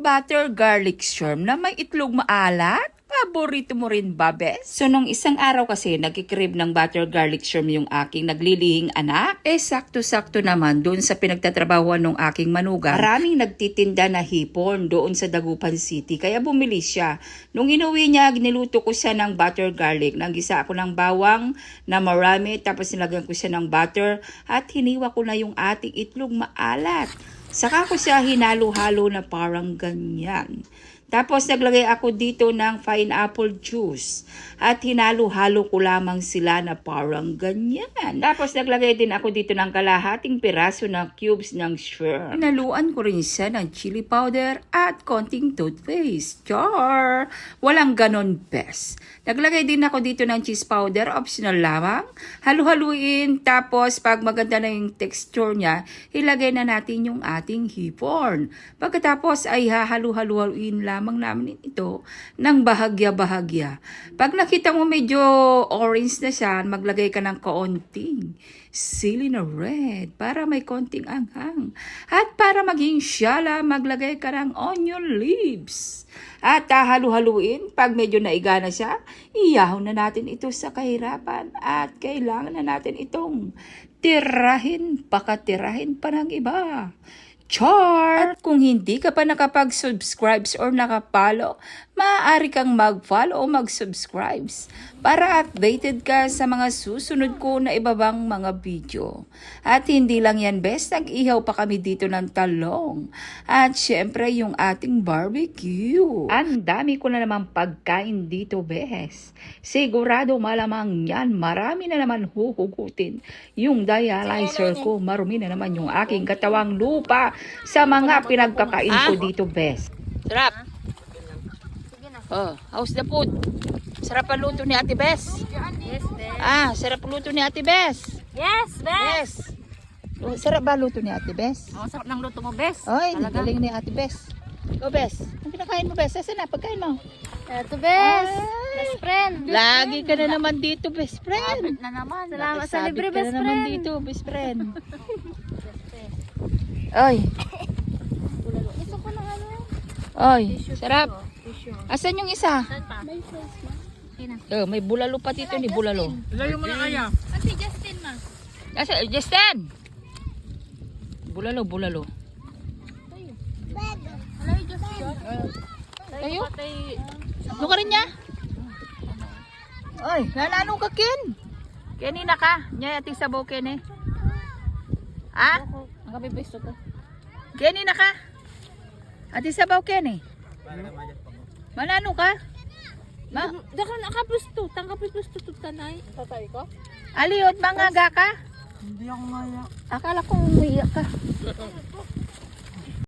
butter garlic shrimp na may itlog maalat? Paborito mo rin ba, bes? So, nung isang araw kasi, nagkikrib ng butter garlic shrimp yung aking naglilihing anak. Sakto-sakto naman doon sa pinagtatrabahuan ng aking manugang. Maraming nagtitinda na hipon doon sa Dagupan City, kaya bumili siya. Nung inuwi niya, niluto ko siya ng butter garlic. Naggisa ako ng bawang na marami, tapos nilagyan ko siya ng butter at hiniwa ko na yung ating itlog maalat. Saka ko siya hinalo-halo na parang ganyan. Tapos naglagay ako dito ng pineapple juice at hinalo-halo ko lamang sila na parang ganyan. Tapos naglagay din ako dito ng kalahating piraso na cubes ng shrimp. Hinaluan ko rin siya ng chili powder at konting toothpaste. Char! Walang ganon, bes. Naglagay din ako dito ng cheese powder, optional lamang. Halu-haluin, tapos pag maganda na yung texture niya, ilagay na natin yung ating hipon. Pagkatapos ay hahalu-haluin lamang namin ito ng bahagya-bahagya. Pag nakita mo medyo orange na siya, maglagay ka ng kaunting sili na red para may konting anghang. At para maging syala, maglagay ka ng onion leaves. At halu-haluin, pag medyo naiga na siya, iyahon na natin ito sa kahirapan at kailangan na natin itong tirahin, pakatirahin pa ng iba. Char! At kung hindi ka pa nakapag-subscribe or nakapalo, maaari kang mag-follow o mag-subscribe para updated ka sa mga susunod ko na ibabang mga video. At hindi lang yan, bes, nag-ihaw pa kami dito ng talong. At syempre yung ating barbecue. Ang dami ko na naman pagkain dito, bes. Sigurado malamang yan, marami na naman huhugutin. Yung dialyzer ko, marumi na naman yung aking katawang lupa sa mga pinagkakain ko dito, bes. Sarap. Oh, how's the food? Sarap ang luto ni Ate Bes. Yes, Bes. Sarap ang luto ni Ate Bes. Yes, Bes. Yes. Sarap ba luto ni Ate Bes? Oh, sarap ng luto mo, Bes. Ay, Talaga. galing ni Ate Bes. Go, Bes. Ang pinakain mo, Bes? Saan na? Pagkain mo? Ito, Bes. Ay. Best friend. Lagi ka na naman dito, best friend. Sabit na naman. Salamat sa libre, Sabit best ka na naman friend. dito, best friend. Ay, Gusto ko ng ano? ay, sarap. Tissue. Asan yung isa? Saan pa? May face ma. May bulalo pa dito ni bulalo. Ilayo mo na kaya. Ate Justin, ma. Asa, Justin! Bulalo. Hello, Justin. Tayo? Patay. Ano ka rin niya? Ay, nanano ka, Ken? Kenina ka? Nya ating sabaw, Ken eh. Ang gabi besto ko. Kenina ka? Ating sabaw, Ken eh. Manano ka? Dakan akapusto. Tangkapusto tutanay. Tatay ko? Aliot, mangaga ka? Hindi ako maya. Akala ko umiyak ka.